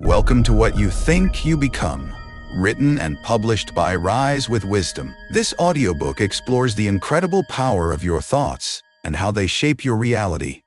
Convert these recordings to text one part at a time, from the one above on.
Welcome to What You Think You Become, written and published by Rise with Wisdom. This audiobook explores the incredible power of your thoughts and how they shape your reality.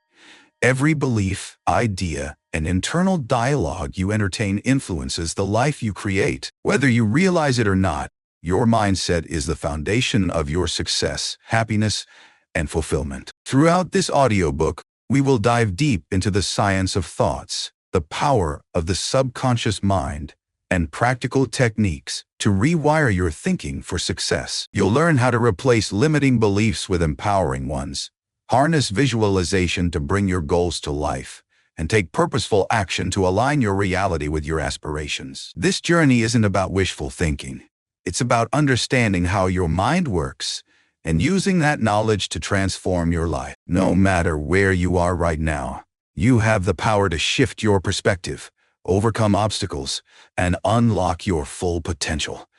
Every belief, idea, and internal dialogue you entertain influences the life you create. Whether you realize it or not, your mindset is the foundation of your success, happiness, and fulfillment. Throughout this audiobook, we will dive deep into the science of thoughts, the power of the subconscious mind, and practical techniques to rewire your thinking for success. You'll learn how to replace limiting beliefs with empowering ones, harness visualization to bring your goals to life, and take purposeful action to align your reality with your aspirations. This journey isn't about wishful thinking. It's about understanding how your mind works and using that knowledge to transform your life. No matter where you are right now, you have the power to shift your perspective, overcome obstacles, and unlock your full potential.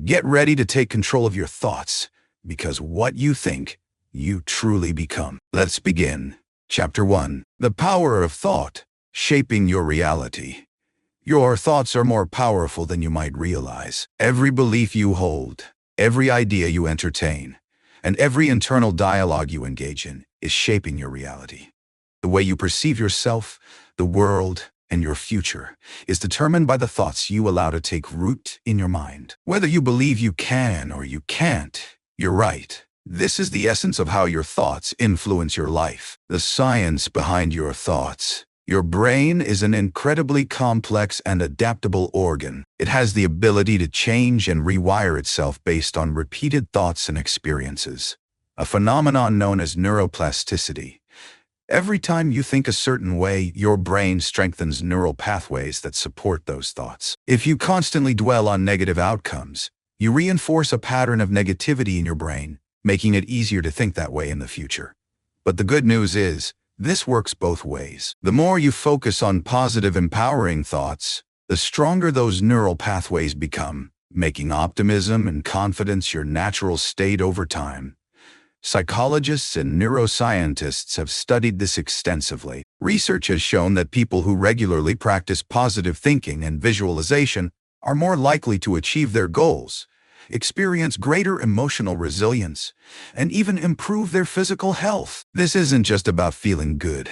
Get ready to take control of your thoughts, because what you think, you truly become. Let's begin. Chapter 1. The Power of Thought, Shaping Your Reality. Your thoughts are more powerful than you might realize. Every belief you hold, every idea you entertain, and every internal dialogue you engage in is shaping your reality. The way you perceive yourself, the world, and your future is determined by the thoughts you allow to take root in your mind. Whether you believe you can or you can't, you're right. This is the essence of how your thoughts influence your life. The science behind your thoughts. Your brain is an incredibly complex and adaptable organ. It has the ability to change and rewire itself based on repeated thoughts and experiences, a phenomenon known as neuroplasticity. Every time you think a certain way, your brain strengthens neural pathways that support those thoughts. If you constantly dwell on negative outcomes, you reinforce a pattern of negativity in your brain, making it easier to think that way in the future. But the good news is, this works both ways. The more you focus on positive, empowering thoughts, the stronger those neural pathways become, making optimism and confidence your natural state over time. Psychologists and neuroscientists have studied this extensively. Research has shown that people who regularly practice positive thinking and visualization are more likely to achieve their goals, experience greater emotional resilience, and even improve their physical health. This isn't just about feeling good.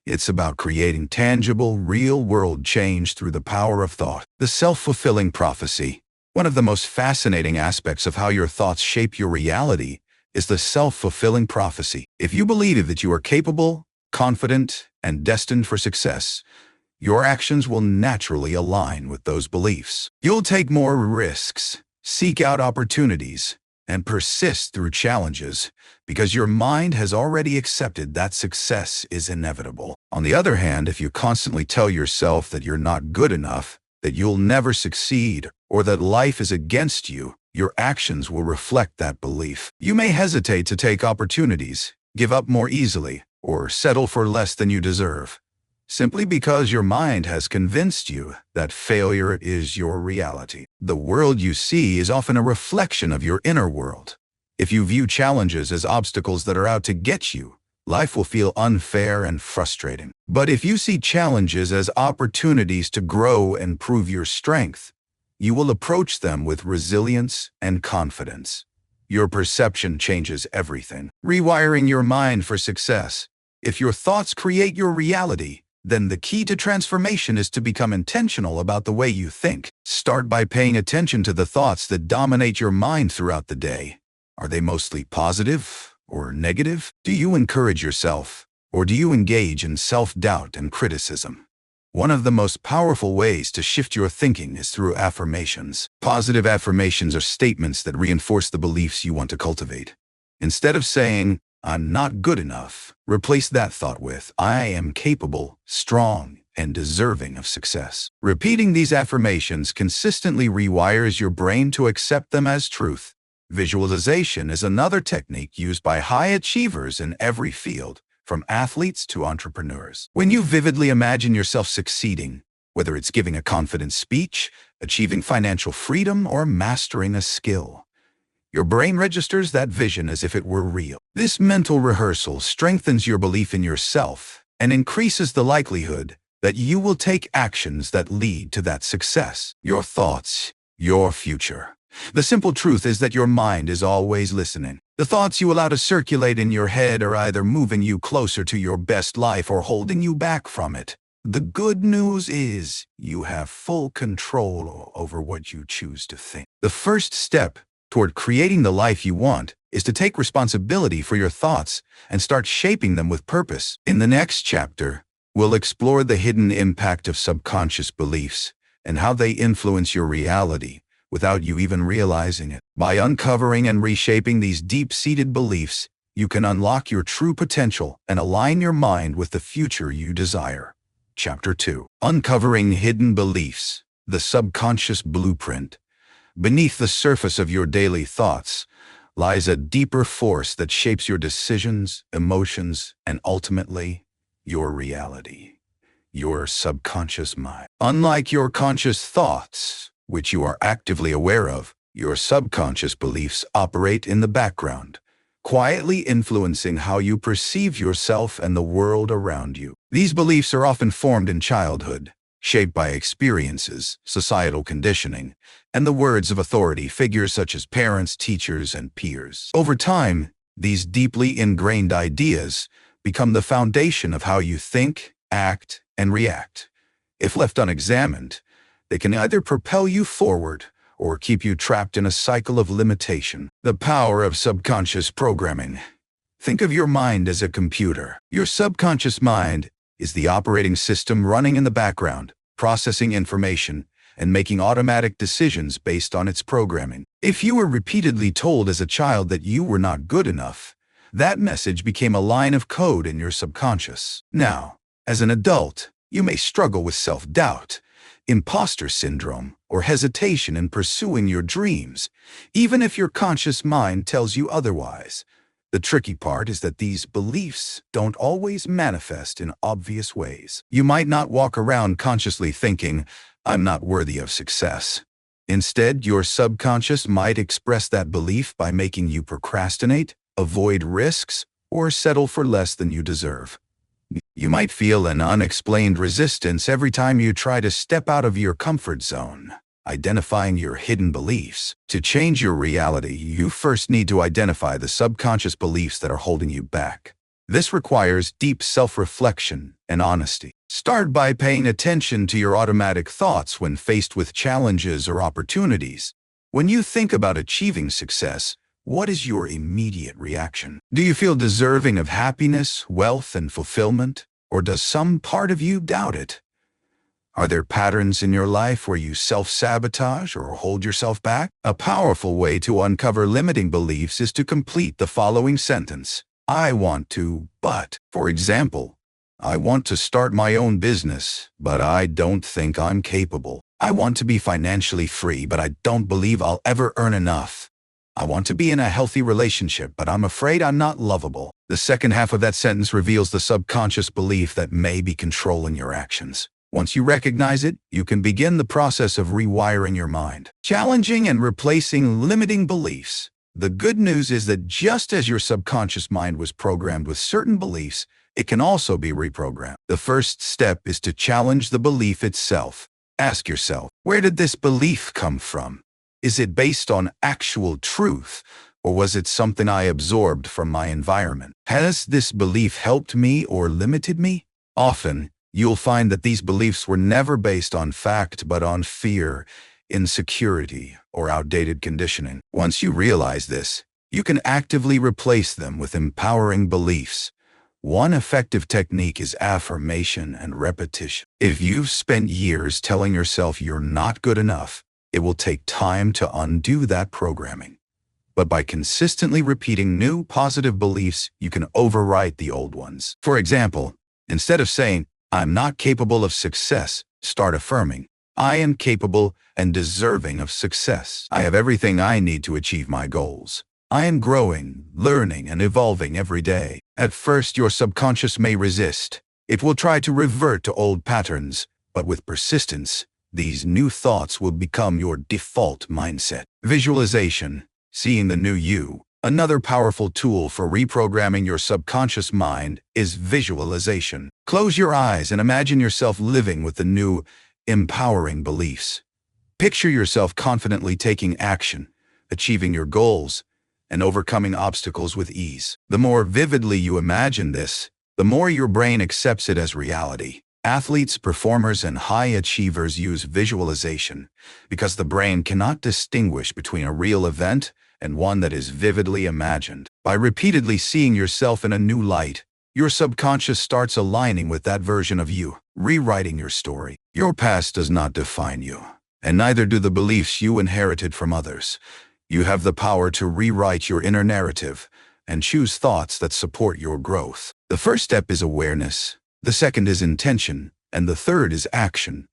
It's about creating tangible, real-world change through the power of thought. The self-fulfilling prophecy. One of the most fascinating aspects of how your thoughts shape your reality is the self-fulfilling prophecy. If you believe that you are capable, confident, and destined for success, your actions will naturally align with those beliefs. You'll take more risks, seek out opportunities, and persist through challenges because your mind has already accepted that success is inevitable. On the other hand, if you constantly tell yourself that you're not good enough, that you'll never succeed, or that life is against you, your actions will reflect that belief. You may hesitate to take opportunities, give up more easily, or settle for less than you deserve, simply because your mind has convinced you that failure is your reality. The world you see is often a reflection of your inner world. If you view challenges as obstacles that are out to get you, life will feel unfair and frustrating. But if you see challenges as opportunities to grow and prove your strength, you will approach them with resilience and confidence. Your perception changes everything. Rewiring your mind for success. If your thoughts create your reality, then the key to transformation is to become intentional about the way you think. Start by paying attention to the thoughts that dominate your mind throughout the day. Are they mostly positive or negative? Do you encourage yourself, or do you engage in self-doubt and criticism? One of the most powerful ways to shift your thinking is through affirmations. Positive affirmations are statements that reinforce the beliefs you want to cultivate. Instead of saying, "I'm not good enough," replace that thought with, "I am capable, strong, and deserving of success." Repeating these affirmations consistently rewires your brain to accept them as truth. Visualization is another technique used by high achievers in every field, from athletes to entrepreneurs. When you vividly imagine yourself succeeding, whether it's giving a confident speech, achieving financial freedom, or mastering a skill, your brain registers that vision as if it were real. This mental rehearsal strengthens your belief in yourself and increases the likelihood that you will take actions that lead to that success. Your thoughts, your future. The simple truth is that your mind is always listening. The thoughts you allow to circulate in your head are either moving you closer to your best life or holding you back from it. The good news is you have full control over what you choose to think. The first step toward creating the life you want is to take responsibility for your thoughts and start shaping them with purpose. In the next chapter, we'll explore the hidden impact of subconscious beliefs and how they influence your reality without you even realizing it. By uncovering and reshaping these deep-seated beliefs, you can unlock your true potential and align your mind with the future you desire. Chapter 2. Uncovering Hidden Beliefs, the Subconscious Blueprint. Beneath the surface of your daily thoughts lies a deeper force that shapes your decisions, emotions, and ultimately, your reality. Your subconscious mind. Unlike your conscious thoughts, which you are actively aware of, your subconscious beliefs operate in the background, quietly influencing how you perceive yourself and the world around you. These beliefs are often formed in childhood, shaped by experiences, societal conditioning, and the words of authority figures such as parents, teachers, and peers. Over time, these deeply ingrained ideas become the foundation of how you think, act, and react. If left unexamined, they can either propel you forward or keep you trapped in a cycle of limitation. The power of subconscious programming. Think of your mind as a computer. Your subconscious mind is the operating system running in the background, processing information, and making automatic decisions based on its programming. If you were repeatedly told as a child that you were not good enough, that message became a line of code in your subconscious. Now, as an adult, you may struggle with self-doubt, imposter syndrome, or hesitation in pursuing your dreams, even if your conscious mind tells you otherwise. The tricky part is that these beliefs don't always manifest in obvious ways. You might not walk around consciously thinking, "I'm not worthy of success." Instead, your subconscious might express that belief by making you procrastinate, avoid risks, or settle for less than you deserve. You might feel an unexplained resistance every time you try to step out of your comfort zone. Identifying your hidden beliefs. To change your reality, you first need to identify the subconscious beliefs that are holding you back. This requires deep self-reflection and honesty. Start by paying attention to your automatic thoughts when faced with challenges or opportunities. When you think about achieving success, what is your immediate reaction? Do you feel deserving of happiness, wealth, and fulfillment? Or does some part of you doubt it? Are there patterns in your life where you self-sabotage or hold yourself back? A powerful way to uncover limiting beliefs is to complete the following sentence. I want to, but. For example, I want to start my own business, but I don't think I'm capable. I want to be financially free, but I don't believe I'll ever earn enough. I want to be in a healthy relationship, but I'm afraid I'm not lovable. The second half of that sentence reveals the subconscious belief that may be controlling your actions. Once you recognize it, you can begin the process of rewiring your mind, challenging and replacing limiting beliefs. The good news is that just as your subconscious mind was programmed with certain beliefs, it can also be reprogrammed. The first step is to challenge the belief itself. Ask yourself, where did this belief come from? Is it based on actual truth, or was it something I absorbed from my environment? Has this belief helped me or limited me? Often, you'll find that these beliefs were never based on fact but on fear, insecurity, or outdated conditioning. Once you realize this, you can actively replace them with empowering beliefs. One effective technique is affirmation and repetition. If you've spent years telling yourself you're not good enough, it will take time to undo that programming. But by consistently repeating new positive beliefs, you can overwrite the old ones. For example, instead of saying, "I'm not capable of success," start affirming, "I am capable and deserving of success. I have everything I need to achieve my goals. I am growing, learning, and evolving every day." At first, your subconscious may resist. It will try to revert to old patterns, but with persistence, these new thoughts will become your default mindset. Visualization. Seeing the new you. Another powerful tool for reprogramming your subconscious mind is visualization. Close your eyes and imagine yourself living with the new, empowering beliefs. Picture yourself confidently taking action, achieving your goals, and overcoming obstacles with ease. The more vividly you imagine this, the more your brain accepts it as reality. Athletes, performers, and high achievers use visualization because the brain cannot distinguish between a real event and one that is vividly imagined. By repeatedly seeing yourself in a new light, your subconscious starts aligning with that version of you, rewriting your story. Your past does not define you, and neither do the beliefs you inherited from others. You have the power to rewrite your inner narrative and choose thoughts that support your growth. The first step is awareness, the second is intention, and the third is action.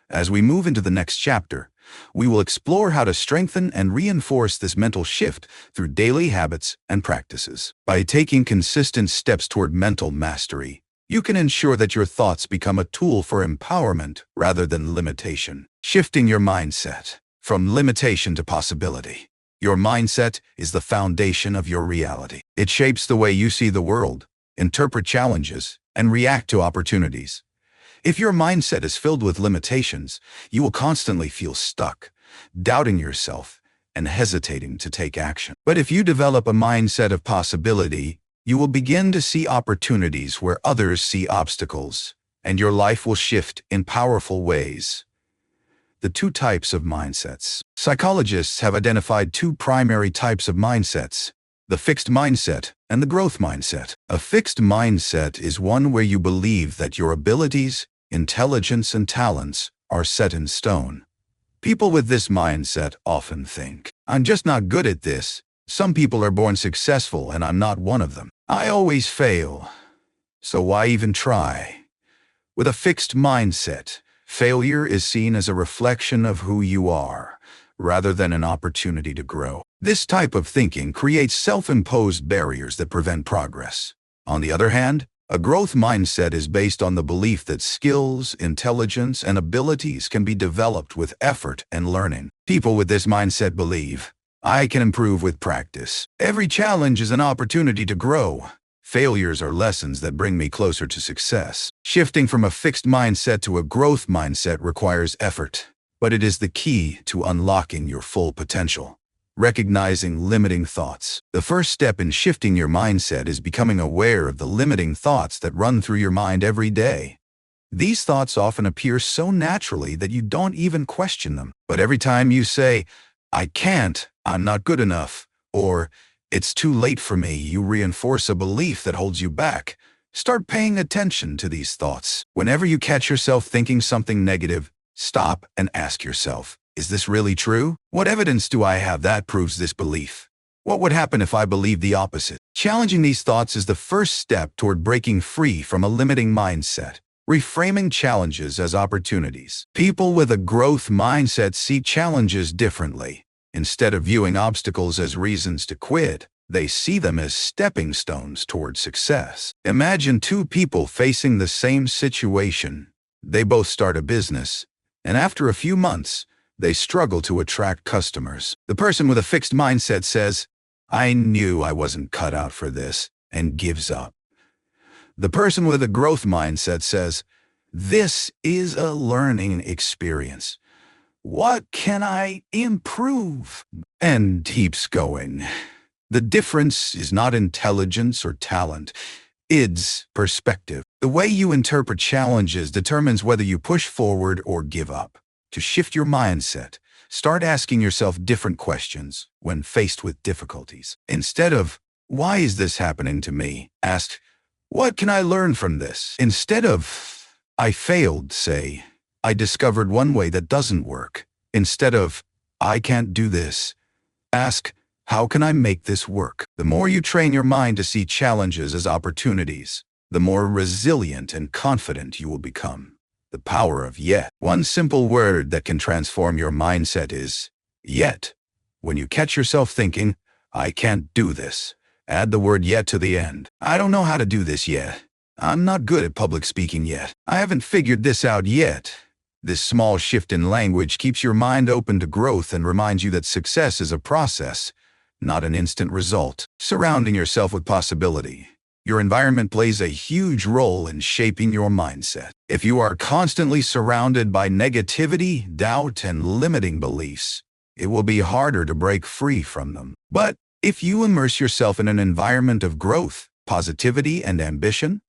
As we move into the next chapter, we will explore how to strengthen and reinforce this mental shift through daily habits and practices. By taking consistent steps toward mental mastery, you can ensure that your thoughts become a tool for empowerment rather than limitation. Shifting your mindset from limitation to possibility. Your mindset is the foundation of your reality. It shapes the way you see the world, interpret challenges, and react to opportunities. If your mindset is filled with limitations, you will constantly feel stuck, doubting yourself, and hesitating to take action. But if you develop a mindset of possibility, you will begin to see opportunities where others see obstacles, and your life will shift in powerful ways. The two types of mindsets. Psychologists have identified two primary types of mindsets: the fixed mindset and the growth mindset. A fixed mindset is one where you believe that your abilities, intelligence, and talents are set in stone. People with this mindset often think, "I'm just not good at this. Some people are born successful and I'm not one of them. I always fail, so why even try?" With a fixed mindset, failure is seen as a reflection of who you are, rather than an opportunity to grow. This type of thinking creates self-imposed barriers that prevent progress. On the other hand, a growth mindset is based on the belief that skills, intelligence, and abilities can be developed with effort and learning. People with this mindset believe, "I can improve with practice. Every challenge is an opportunity to grow. Failures are lessons that bring me closer to success." Shifting from a fixed mindset to a growth mindset requires effort, but it is the key to unlocking your full potential. Recognizing limiting thoughts. The first step in shifting your mindset is becoming aware of the limiting thoughts that run through your mind every day. These thoughts often appear so naturally that you don't even question them. But every time you say, "I can't," "I'm not good enough," or "it's too late for me," you reinforce a belief that holds you back. Start paying attention to these thoughts. Whenever you catch yourself thinking something negative, stop and ask yourself, "Is this really true? What evidence do I have that proves this belief? What would happen if I believed the opposite?" Challenging these thoughts is the first step toward breaking free from a limiting mindset. Reframing challenges as opportunities. People with a growth mindset see challenges differently. Instead of viewing obstacles as reasons to quit, they see them as stepping stones toward success. Imagine two people facing the same situation. They both start a business, and after a few months, they struggle to attract customers. The person with a fixed mindset says, "I knew I wasn't cut out for this," and gives up. The person with a growth mindset says, "This is a learning experience. What can I improve?" and keeps going. The difference is not intelligence or talent. It's perspective. The way you interpret challenges determines whether you push forward or give up. To shift your mindset, start asking yourself different questions when faced with difficulties. Instead of, "Why is this happening to me?" ask, "What can I learn from this?" Instead of, "I failed," say, "I discovered one way that doesn't work." Instead of, "I can't do this," ask, "How can I make this work?" The more you train your mind to see challenges as opportunities, the more resilient and confident you will become. The power of yet. One simple word that can transform your mindset is yet. When you catch yourself thinking, "I can't do this," add the word yet to the end. "I don't know how to do this yet. I'm not good at public speaking yet. I haven't figured this out yet." This small shift in language keeps your mind open to growth and reminds you that success is a process, not an instant result. Surrounding yourself with possibility. Your environment plays a huge role in shaping your mindset. If you are constantly surrounded by negativity, doubt, and limiting beliefs, it will be harder to break free from them. But if you immerse yourself in an environment of growth, positivity, and ambition,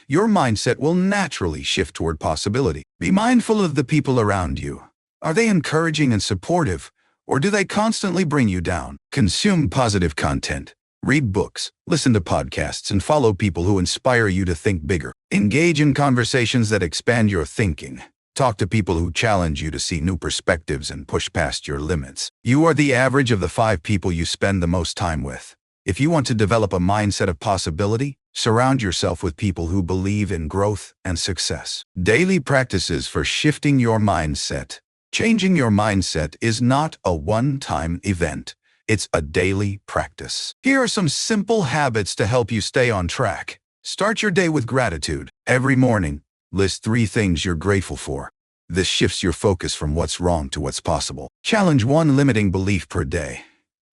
your mindset will naturally shift toward possibility. Be mindful of the people around you. Are they encouraging and supportive, or do they constantly bring you down? Consume positive content. Read books, listen to podcasts, and follow people who inspire you to think bigger. Engage in conversations that expand your thinking. Talk to people who challenge you to see new perspectives and push past your limits. You are the average of the 5 people you spend the most time with. If you want to develop a mindset of possibility, surround yourself with people who believe in growth and success. Daily practices for shifting your mindset. Changing your mindset is not a one-time event. It's a daily practice. Here are some simple habits to help you stay on track. Start your day with gratitude. Every morning, list 3 things you're grateful for. This shifts your focus from what's wrong to what's possible. Challenge 1 limiting belief per day.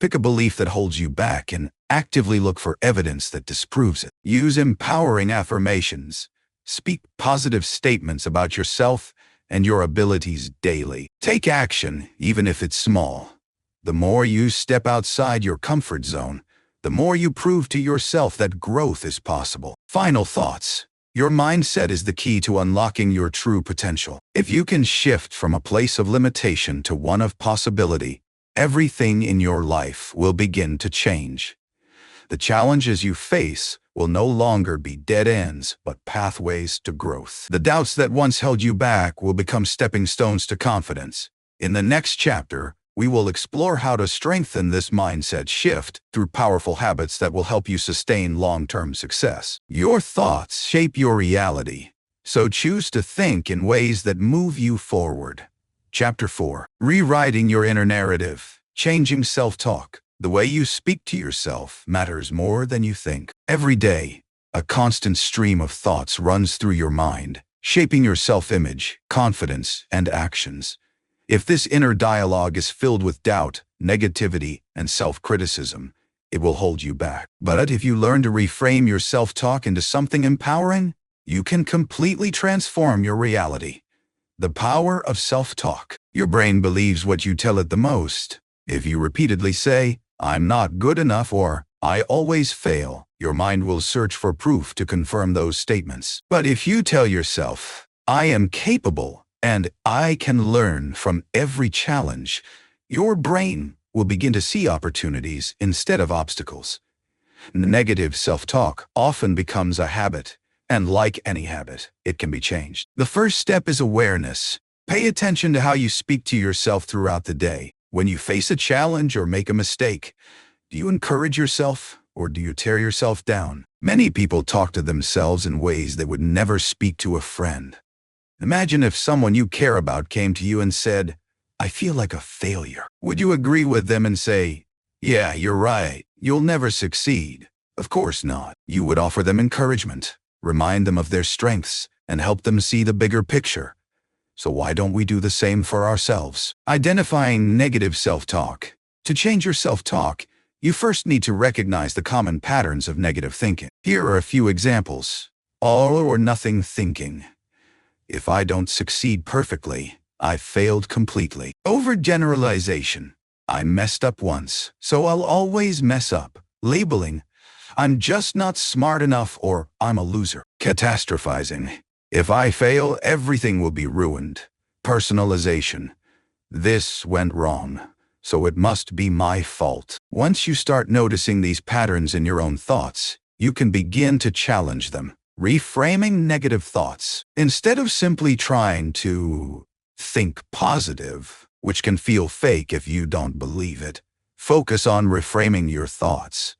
Pick a belief that holds you back and actively look for evidence that disproves it. Use empowering affirmations. Speak positive statements about yourself and your abilities daily. Take action, even if it's small. The more you step outside your comfort zone, the more you prove to yourself that growth is possible. Final thoughts. Your mindset is the key to unlocking your true potential. If you can shift from a place of limitation to one of possibility, everything in your life will begin to change. The challenges you face will no longer be dead ends, but pathways to growth. The doubts that once held you back will become stepping stones to confidence. In the next chapter, we will explore how to strengthen this mindset shift through powerful habits that will help you sustain long-term success. Your thoughts shape your reality, so choose to think in ways that move you forward. Chapter 4. Rewriting your inner narrative. Changing self-talk. The way you speak to yourself matters more than you think. Every day, a constant stream of thoughts runs through your mind, shaping your self-image, confidence, and actions. If this inner dialogue is filled with doubt, negativity, and self-criticism, it will hold you back. But if you learn to reframe your self-talk into something empowering, you can completely transform your reality. The power of self-talk. Your brain believes what you tell it the most. If you repeatedly say, "I'm not good enough," or "I always fail," your mind will search for proof to confirm those statements. But if you tell yourself, "I am capable," and "I can learn from every challenge," your brain will begin to see opportunities instead of obstacles. Negative self-talk often becomes a habit, and like any habit, it can be changed. The first step is awareness. Pay attention to how you speak to yourself throughout the day. When you face a challenge or make a mistake, do you encourage yourself or do you tear yourself down? Many people talk to themselves in ways they would never speak to a friend. Imagine if someone you care about came to you and said, "I feel like a failure." Would you agree with them and say, "Yeah, you're right, you'll never succeed"? Of course not. You would offer them encouragement, remind them of their strengths, and help them see the bigger picture. So why don't we do the same for ourselves? Identifying negative self-talk. To change your self-talk, you first need to recognize the common patterns of negative thinking. Here are a few examples. All or nothing thinking. If I don't succeed perfectly, I failed completely. Overgeneralization. I messed up once, so I'll always mess up. Labeling. I'm just not smart enough, or I'm a loser. Catastrophizing. If I fail, everything will be ruined. Personalization. This went wrong, so it must be my fault. Once you start noticing these patterns in your own thoughts, you can begin to challenge them. Reframing negative thoughts. Instead of simply trying to think positive, which can feel fake if you don't believe it, focus on reframing your thoughts.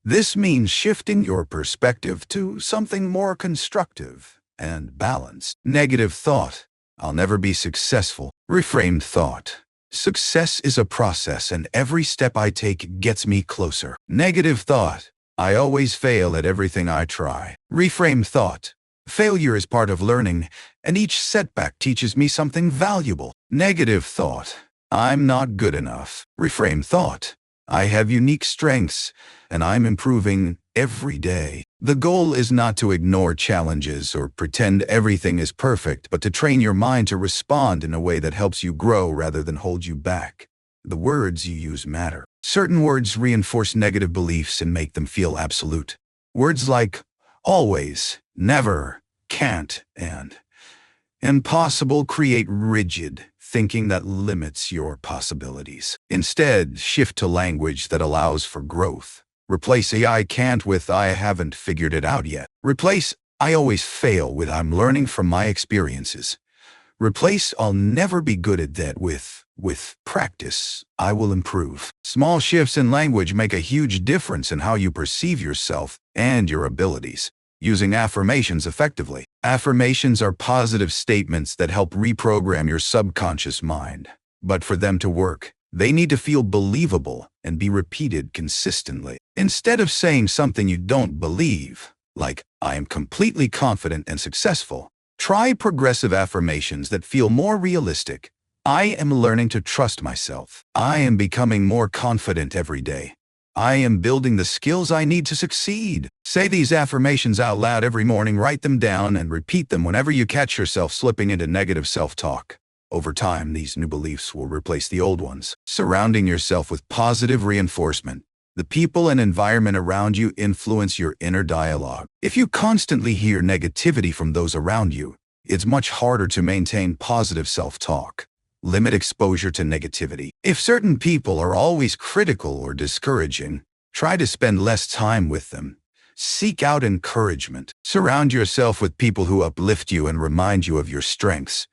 This means shifting your perspective to something more constructive and balanced. Negative thought. I'll never be successful. Reframed thought. Success is a process, and every step I take gets me closer. Negative thought. I always fail at everything I try. Reframed thought. Failure is part of learning, and each setback teaches me something valuable. Negative thought. I'm not good enough. Reframed thought. I have unique strengths, and I'm improving every day. The goal is not to ignore challenges or pretend everything is perfect, but to train your mind to respond in a way that helps you grow rather than hold you back. The words you use matter. Certain words reinforce negative beliefs and make them feel absolute. Words like always, never, can't, and impossible create rigid thinking that limits your possibilities. Instead, shift to language that allows for growth. Replace I can't with I haven't figured it out yet. Replace I always fail with I'm learning from my experiences. Replace I'll never be good at that with practice, I will improve. Small shifts in language make a huge difference in how you perceive yourself and your abilities. Using affirmations effectively. Affirmations are positive statements that help reprogram your subconscious mind. But for them to work, they need to feel believable and be repeated consistently. Instead of saying something you don't believe, like, I am completely confident and successful, try progressive affirmations that feel more realistic. I am learning to trust myself. I am becoming more confident every day. I am building the skills I need to succeed. Say these affirmations out loud every morning, write them down, and repeat them whenever you catch yourself slipping into negative self-talk. Over time, these new beliefs will replace the old ones. Surrounding yourself with positive reinforcement. The people and environment around you influence your inner dialogue. If you constantly hear negativity from those around you, it's much harder to maintain positive self-talk. Limit exposure to negativity. If certain people are always critical or discouraging, try to spend less time with them. Seek out encouragement. Surround yourself with people who uplift you and remind you of your strengths.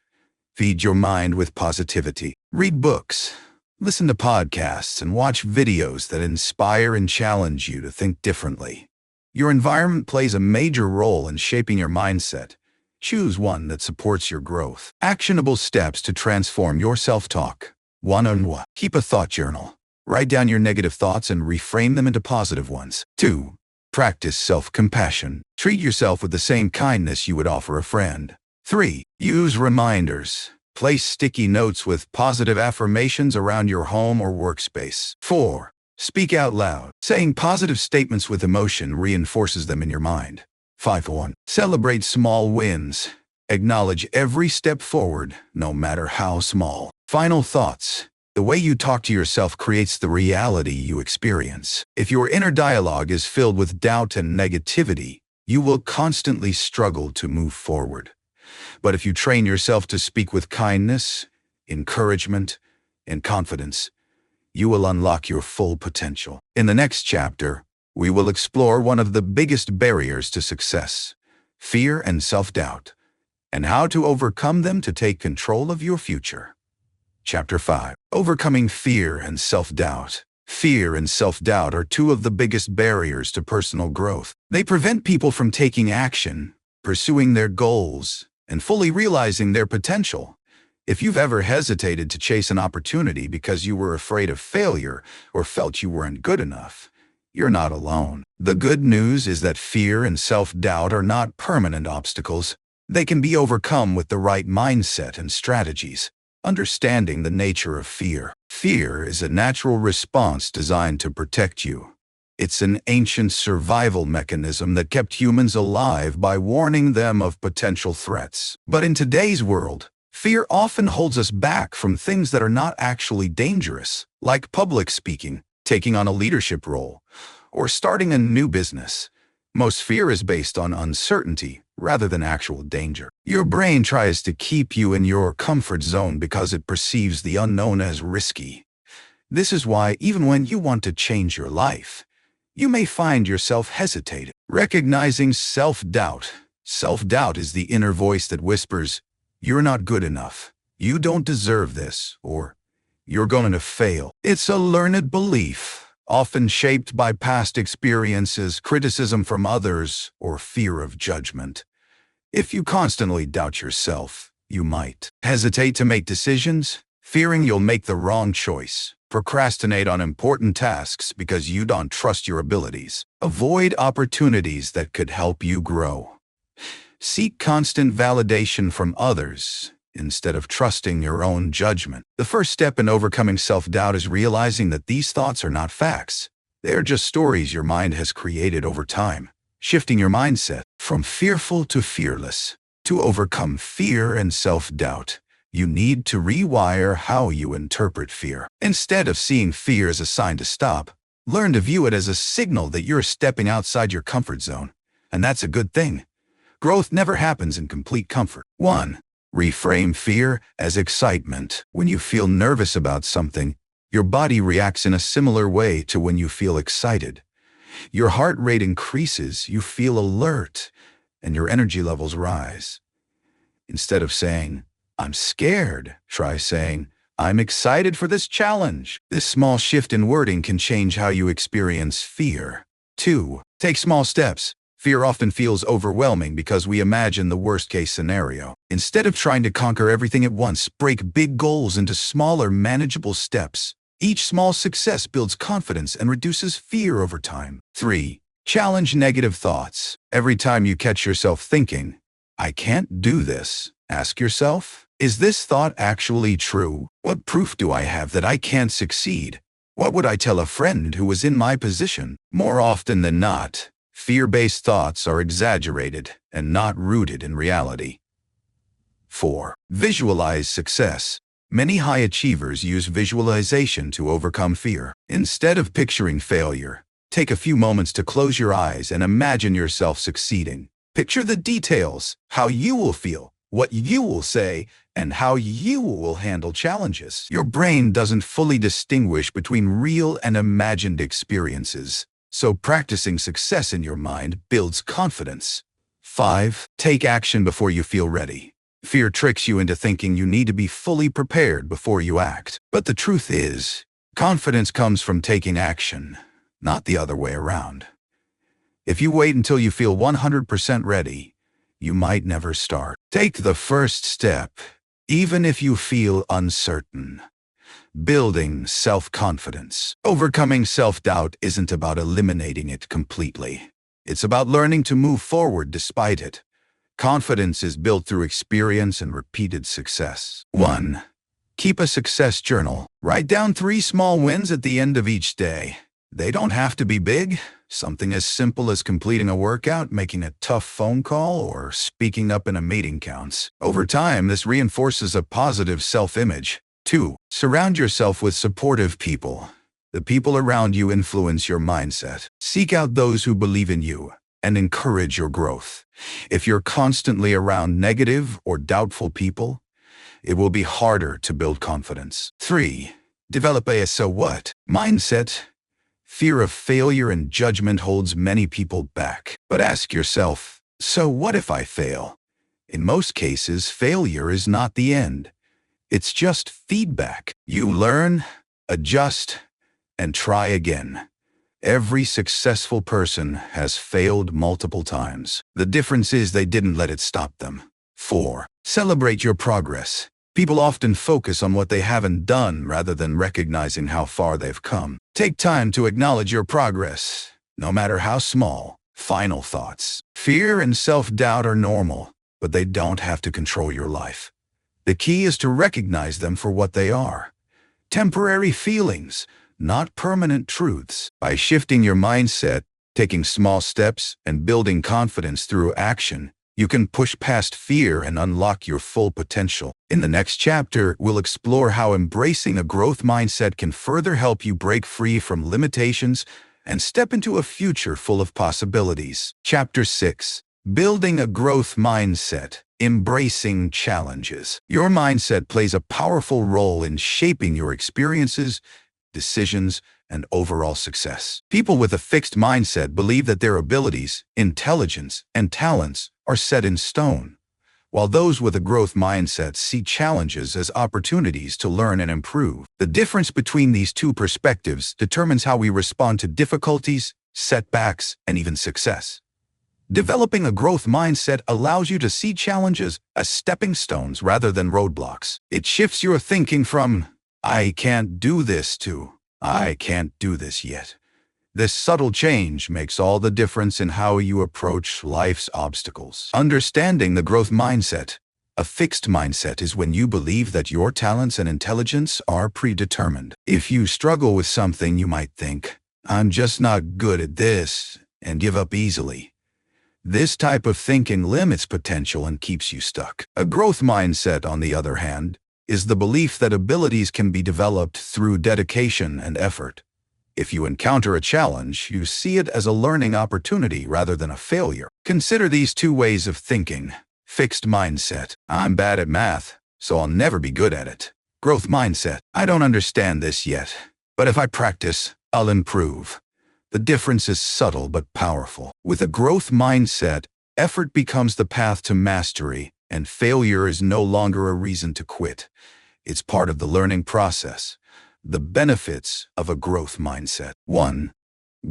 Feed your mind with positivity. Read books, listen to podcasts, and watch videos that inspire and challenge you to think differently. Your environment plays a major role in shaping your mindset. Choose one that supports your growth. Actionable steps to transform your self-talk. 1. Keep a thought journal. Write down your negative thoughts and reframe them into positive ones. 2. Practice self-compassion. Treat yourself with the same kindness you would offer a friend. 3. Use reminders. Place sticky notes with positive affirmations around your home or workspace. 4. Speak out loud. Saying positive statements with emotion reinforces them in your mind. 5. Celebrate small wins. Acknowledge every step forward, no matter how small. Final thoughts. The way you talk to yourself creates the reality you experience. If your inner dialogue is filled with doubt and negativity, you will constantly struggle to move forward. But if you train yourself to speak with kindness, encouragement, and confidence, you will unlock your full potential. In the next chapter, we will explore one of the biggest barriers to success, fear and self-doubt, and how to overcome them to take control of your future. Chapter 5. Overcoming fear and self-doubt. Fear and self-doubt are two of the biggest barriers to personal growth. They prevent people from taking action, pursuing their goals, and fully realizing their potential. If you've ever hesitated to chase an opportunity because you were afraid of failure or felt you weren't good enough, you're not alone. The good news is that fear and self-doubt are not permanent obstacles. They can be overcome with the right mindset and strategies. Understanding the nature of fear. Fear is a natural response designed to protect you. It's an ancient survival mechanism that kept humans alive by warning them of potential threats. But in today's world, fear often holds us back from things that are not actually dangerous, like public speaking, taking on a leadership role, or starting a new business. Most fear is based on uncertainty rather than actual danger. Your brain tries to keep you in your comfort zone because it perceives the unknown as risky. This is why even when you want to change your life, you may find yourself hesitating. Recognizing self-doubt. Self-doubt is the inner voice that whispers, "You're not good enough. You don't deserve this," or "You're going to fail." It's a learned belief, often shaped by past experiences, criticism from others, or fear of judgment. If you constantly doubt yourself, you might hesitate to make decisions, fearing you'll make the wrong choice. Procrastinate on important tasks because you don't trust your abilities. Avoid opportunities that could help you grow. Seek constant validation from others instead of trusting your own judgment. The first step in overcoming self-doubt is realizing that these thoughts are not facts. They are just stories your mind has created over time. Shifting your mindset from fearful to fearless. To overcome fear and self-doubt, you need to rewire how you interpret fear. Instead of seeing fear as a sign to stop, learn to view it as a signal that you're stepping outside your comfort zone. And that's a good thing. Growth never happens in complete comfort. 1. Reframe fear as excitement. When you feel nervous about something, your body reacts in a similar way to when you feel excited. Your heart rate increases, you feel alert, and your energy levels rise. Instead of saying, "I'm scared," try saying, "I'm excited for this challenge." This small shift in wording can change how you experience fear. 2. Take small steps. Fear often feels overwhelming because we imagine the worst-case scenario. Instead of trying to conquer everything at once, break big goals into smaller, manageable steps. Each small success builds confidence and reduces fear over time. 3. Challenge negative thoughts. Every time you catch yourself thinking, "I can't do this," ask yourself, is this thought actually true? What proof do I have that I can't succeed? What would I tell a friend who was in my position? More often than not, fear-based thoughts are exaggerated and not rooted in reality. 4. Visualize success. Many high achievers use visualization to overcome fear. Instead of picturing failure, take a few moments to close your eyes and imagine yourself succeeding. Picture the details, how you will feel, what you will say, and how you will handle challenges. Your brain doesn't fully distinguish between real and imagined experiences, so practicing success in your mind builds confidence. 5. Take action before you feel ready. Fear tricks you into thinking you need to be fully prepared before you act. But the truth is, confidence comes from taking action, not the other way around. If you wait until you feel 100% ready, you might never start. Take the first step, even if you feel uncertain. Building self-confidence. Overcoming self-doubt isn't about eliminating it completely. It's about learning to move forward despite it. Confidence is built through experience and repeated success. 1. Keep a success journal. Write down 3 small wins at the end of each day. They don't have to be big. Something as simple as completing a workout, making a tough phone call, or speaking up in a meeting counts. Over time, this reinforces a positive self-image. 2. Surround yourself with supportive people. The people around you influence your mindset. Seek out those who believe in you and encourage your growth. If you're constantly around negative or doubtful people, it will be harder to build confidence. 3. Develop a "so what" mindset. Fear of failure and judgment holds many people back. But ask yourself, so what if I fail? In most cases, failure is not the end. It's just feedback. You learn, adjust, and try again. Every successful person has failed multiple times. The difference is they didn't let it stop them. 4. Celebrate your progress. People often focus on what they haven't done rather than recognizing how far they've come. Take time to acknowledge your progress, no matter how small. Final thoughts. Fear and self-doubt are normal, but they don't have to control your life. The key is to recognize them for what they are. Temporary feelings, not permanent truths. By shifting your mindset, taking small steps, and building confidence through action, you can push past fear and unlock your full potential. In the next chapter, we'll explore how embracing a growth mindset can further help you break free from limitations and step into a future full of possibilities. Chapter 6. Building a growth mindset. Embracing challenges. Your mindset plays a powerful role in shaping your experiences, decisions, and overall success. People with a fixed mindset believe that their abilities, intelligence, and talents are set in stone, while those with a growth mindset see challenges as opportunities to learn and improve. The difference between these two perspectives determines how we respond to difficulties, setbacks, and even success. Developing a growth mindset allows you to see challenges as stepping stones rather than roadblocks. It shifts your thinking from, "I can't do this," to, "I can't do this yet." This subtle change makes all the difference in how you approach life's obstacles. Understanding the growth mindset. A fixed mindset is when you believe that your talents and intelligence are predetermined. If you struggle with something, you might think, "I'm just not good at this," and give up easily. This type of thinking limits potential and keeps you stuck. A growth mindset, on the other hand, is the belief that abilities can be developed through dedication and effort. If you encounter a challenge, you see it as a learning opportunity rather than a failure. Consider these two ways of thinking. Fixed mindset: I'm bad at math, so I'll never be good at it. Growth mindset: I don't understand this yet, but if I practice, I'll improve. The difference is subtle but powerful. With a growth mindset, effort becomes the path to mastery, and failure is no longer a reason to quit. It's part of the learning process. The benefits of a growth mindset: 1.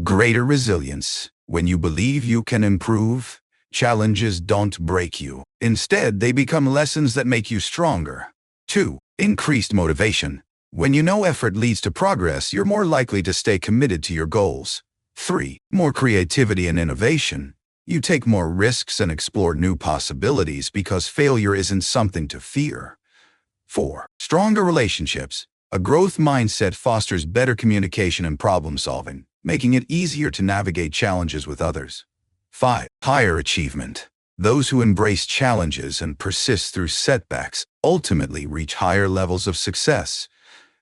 Greater resilience. When you believe you can improve, challenges don't break you. Instead, they become lessons that make you stronger. 2. Increased motivation. When you know effort leads to progress, you're more likely to stay committed to your goals. 3. More creativity and innovation. You take more risks and explore new possibilities because failure isn't something to fear. 4. Stronger relationships. A growth mindset fosters better communication and problem solving, making it easier to navigate challenges with others. 5. Higher achievement. Those who embrace challenges and persist through setbacks ultimately reach higher levels of success.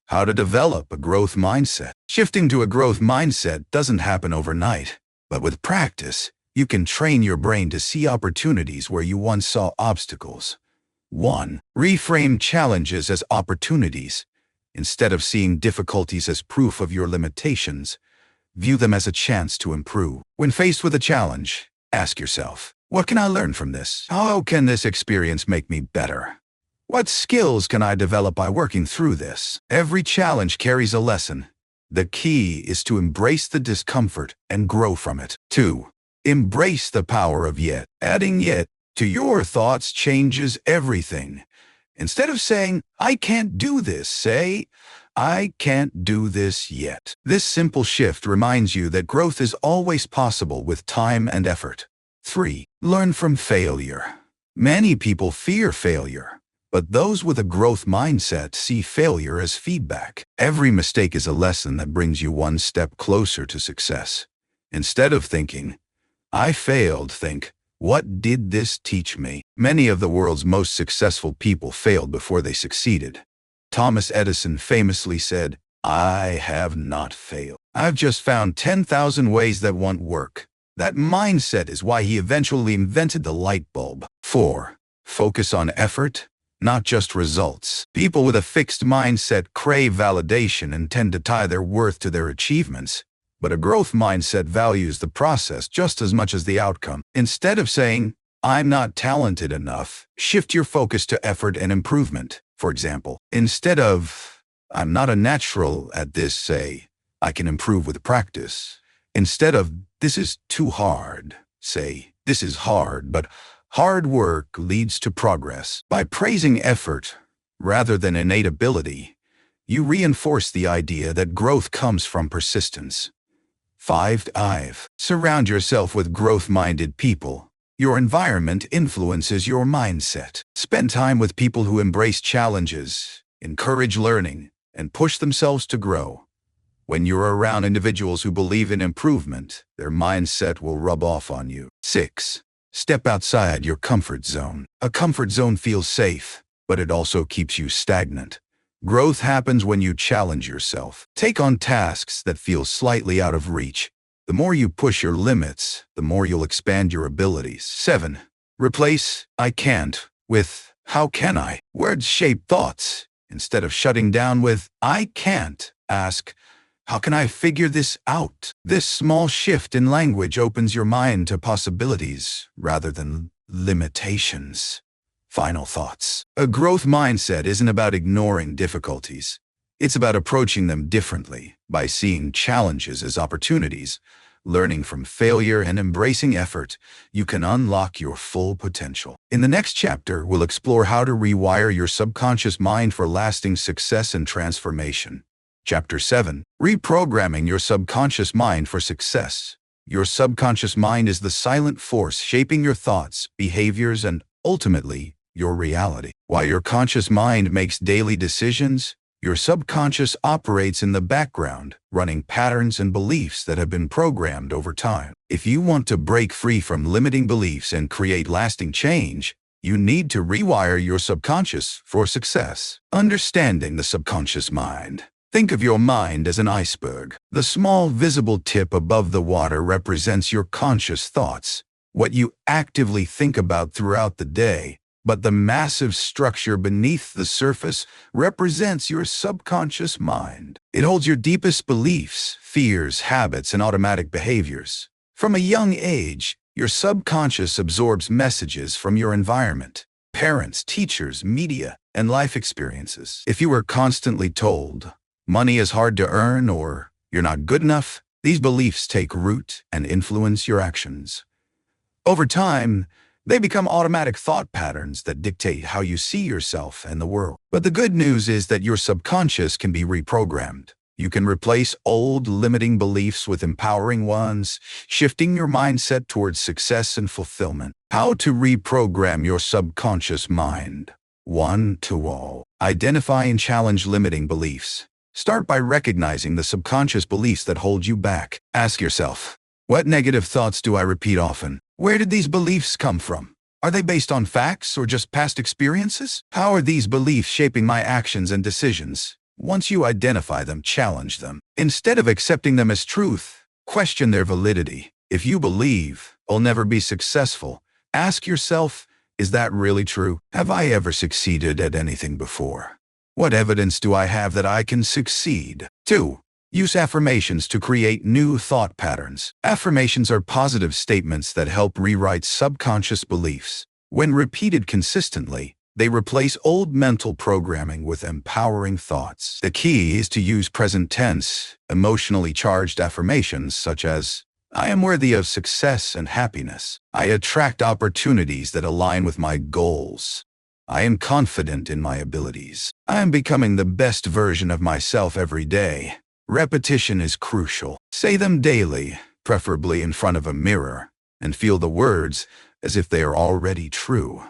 How to develop a growth mindset. Shifting to a growth mindset doesn't happen overnight, but with practice, you can train your brain to see opportunities where you once saw obstacles. 1. Reframe challenges as opportunities. Instead of seeing difficulties as proof of your limitations, view them as a chance to improve. When faced with a challenge, ask yourself, what can I learn from this? How can this experience make me better? What skills can I develop by working through this? Every challenge carries a lesson. The key is to embrace the discomfort and grow from it. 2. Embrace the power of yet. Adding yet to your thoughts changes everything. Instead of saying, "I can't do this," say, "I can't do this yet." This simple shift reminds you that growth is always possible with time and effort. 3. Learn from failure. Many people fear failure, but those with a growth mindset see failure as feedback. Every mistake is a lesson that brings you one step closer to success. Instead of thinking, "I failed," think, "What did this teach me?" Many of the world's most successful people failed before they succeeded. Thomas Edison famously said, "I have not failed. I've just found 10,000 ways that won't work." That mindset is why he eventually invented the light bulb. 4. Focus on effort, not just results. People with a fixed mindset crave validation and tend to tie their worth to their achievements. But a growth mindset values the process just as much as the outcome. Instead of saying, "I'm not talented enough," shift your focus to effort and improvement. For example, instead of, "I'm not a natural at this," say, "I can improve with practice." Instead of, "This is too hard," say, "This is hard, but hard work leads to progress." By praising effort rather than innate ability, you reinforce the idea that growth comes from persistence. 5. Surround yourself with growth-minded people. Your environment influences your mindset. Spend time with people who embrace challenges, encourage learning, and push themselves to grow. When you're around individuals who believe in improvement, their mindset will rub off on you. 6. Step outside your comfort zone. A comfort zone feels safe, but it also keeps you stagnant. Growth happens when you challenge yourself. Take on tasks that feel slightly out of reach. The more you push your limits, the more you'll expand your abilities. 7. Replace "I can't" with "How can I?" Words shape thoughts. Instead of shutting down with "I can't," ask, "How can I figure this out?" This small shift in language opens your mind to possibilities rather than limitations. Final thoughts. A growth mindset isn't about ignoring difficulties. It's about approaching them differently, by seeing challenges as opportunities, learning from failure, and embracing effort. You can unlock your full potential. In the next chapter, we'll explore how to rewire your subconscious mind for lasting success and transformation. Chapter 7. Reprogramming your subconscious mind for success. Your subconscious mind is the silent force shaping your thoughts, behaviors, and ultimately, your reality. While your conscious mind makes daily decisions, your subconscious operates in the background, running patterns and beliefs that have been programmed over time. If you want to break free from limiting beliefs and create lasting change, you need to rewire your subconscious for success. Understanding the subconscious mind. Think of your mind as an iceberg. The small visible tip above the water represents your conscious thoughts, what you actively think about throughout the day. But the massive structure beneath the surface represents your subconscious mind. It holds your deepest beliefs, fears, habits, and automatic behaviors. From a young age, your subconscious absorbs messages from your environment, parents, teachers, media, and life experiences. If you were constantly told, money is hard to earn or you're not good enough, these beliefs take root and influence your actions. Over time, they become automatic thought patterns that dictate how you see yourself and the world. But the good news is that your subconscious can be reprogrammed. You can replace old limiting beliefs with empowering ones, shifting your mindset towards success and fulfillment. How to reprogram your subconscious mind. 1. To all. Identify and challenge limiting beliefs. Start by recognizing the subconscious beliefs that hold you back. Ask yourself, what negative thoughts do I repeat often? Where did these beliefs come from? Are they based on facts or just past experiences? How are these beliefs shaping my actions and decisions? Once you identify them, challenge them. Instead of accepting them as truth, question their validity. If you believe I'll never be successful, ask yourself, is that really true? Have I ever succeeded at anything before? What evidence do I have that I can succeed? 2. Use affirmations to create new thought patterns. Affirmations are positive statements that help rewrite subconscious beliefs. When repeated consistently, they replace old mental programming with empowering thoughts. The key is to use present tense, emotionally charged affirmations such as, I am worthy of success and happiness. I attract opportunities that align with my goals. I am confident in my abilities. I am becoming the best version of myself every day. Repetition is crucial. Say them daily, preferably in front of a mirror, and feel the words as if they are already true.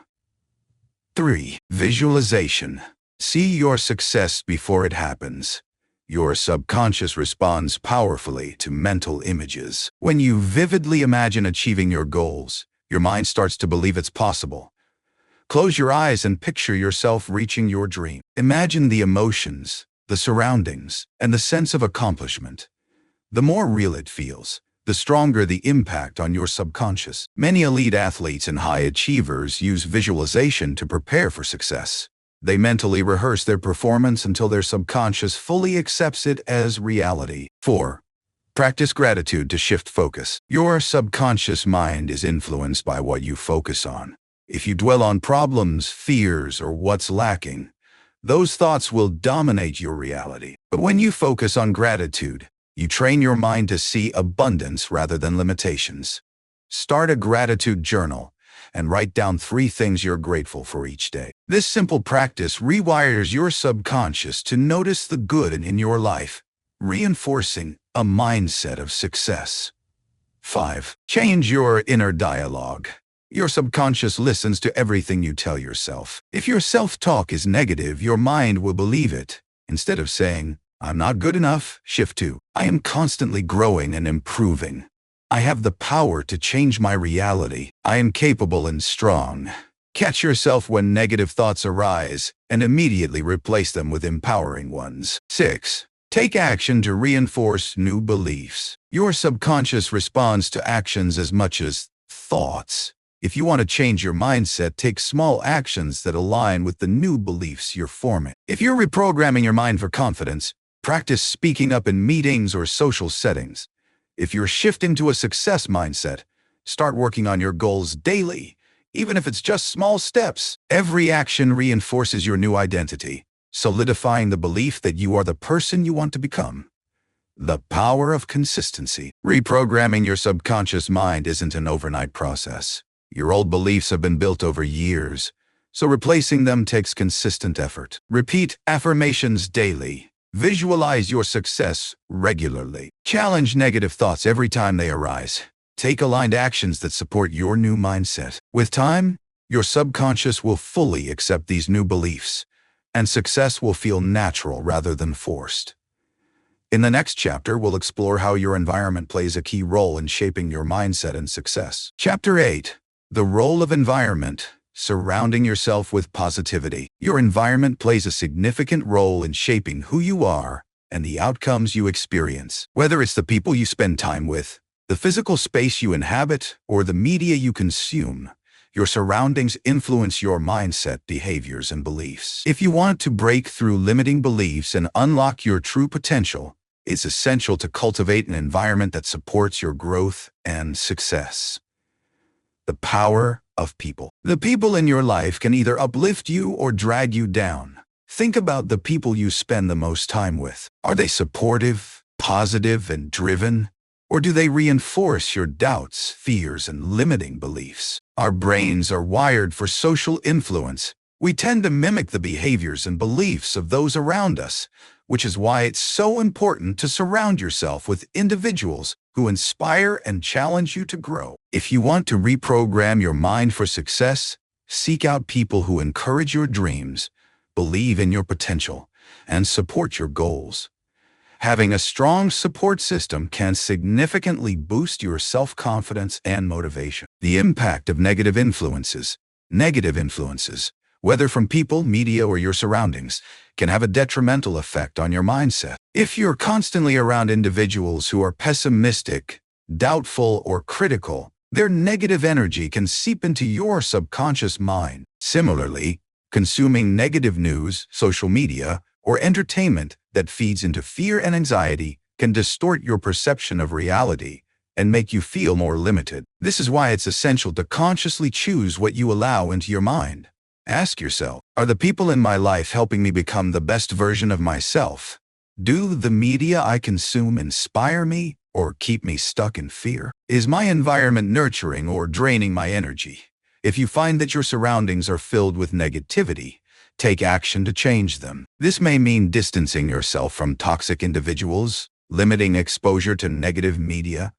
3. Visualization. See your success before it happens. Your subconscious responds powerfully to mental images. When you vividly imagine achieving your goals, your mind starts to believe it's possible. Close your eyes and picture yourself reaching your dream. Imagine the emotions, the surroundings, and the sense of accomplishment. The more real it feels, the stronger the impact on your subconscious. Many elite athletes and high achievers use visualization to prepare for success. They mentally rehearse their performance until their subconscious fully accepts it as reality. 4. Practice gratitude to shift focus. Your subconscious mind is influenced by what you focus on. If you dwell on problems, fears, or what's lacking, those thoughts will dominate your reality. But when you focus on gratitude, you train your mind to see abundance rather than limitations. Start a gratitude journal and write down 3 things you're grateful for each day. This simple practice rewires your subconscious to notice the good in your life, reinforcing a mindset of success. 5. Change your inner dialogue. Your subconscious listens to everything you tell yourself. If your self-talk is negative, your mind will believe it. Instead of saying, I'm not good enough, shift to, I am constantly growing and improving. I have the power to change my reality. I am capable and strong. Catch yourself when negative thoughts arise and immediately replace them with empowering ones. 6. Take action to reinforce new beliefs. Your subconscious responds to actions as much as thoughts. If you want to change your mindset, take small actions that align with the new beliefs you're forming. If you're reprogramming your mind for confidence, practice speaking up in meetings or social settings. If you're shifting to a success mindset, start working on your goals daily, even if it's just small steps. Every action reinforces your new identity, solidifying the belief that you are the person you want to become. The power of consistency. Reprogramming your subconscious mind isn't an overnight process. Your old beliefs have been built over years, so replacing them takes consistent effort. Repeat affirmations daily. Visualize your success regularly. Challenge negative thoughts every time they arise. Take aligned actions that support your new mindset. With time, Your subconscious will fully accept these new beliefs, and success will feel natural rather than forced. In the next chapter, we'll explore how your environment plays a key role in shaping your mindset and success. Chapter 8. The role of environment. Surrounding yourself with positivity. Your environment plays a significant role in shaping who you are and the outcomes you experience. Whether it's the people you spend time with, the physical space you inhabit, or the media you consume, your surroundings influence your mindset, behaviors, and beliefs. If you want to break through limiting beliefs and unlock your true potential, it's essential to cultivate an environment that supports your growth and success. The power of people. The people in your life can either uplift you or drag you down. Think about the people you spend the most time with. Are they supportive, positive, and driven? Or do they reinforce your doubts, fears, and limiting beliefs? Our brains are wired for social influence. We tend to mimic the behaviors and beliefs of those around us, which is why it's so important to surround yourself with individuals who inspire and challenge you to grow. If you want to reprogram your mind for success, seek out people who encourage your dreams, believe in your potential, and support your goals. Having a strong support system can significantly boost your self-confidence and motivation. The impact of negative influences, whether from people, media, or your surroundings, can have a detrimental effect on your mindset. If you're constantly around individuals who are pessimistic, doubtful, or critical, their negative energy can seep into your subconscious mind. Similarly, consuming negative news, social media, or entertainment that feeds into fear and anxiety can distort your perception of reality and make you feel more limited. This is why it's essential to consciously choose what you allow into your mind. Ask yourself, are the people in my life helping me become the best version of myself? Do the media I consume inspire me or keep me stuck in fear? Is my environment nurturing or draining my energy? If you find that your surroundings are filled with negativity, take action to change them. This may mean distancing yourself from toxic individuals, limiting exposure to negative media,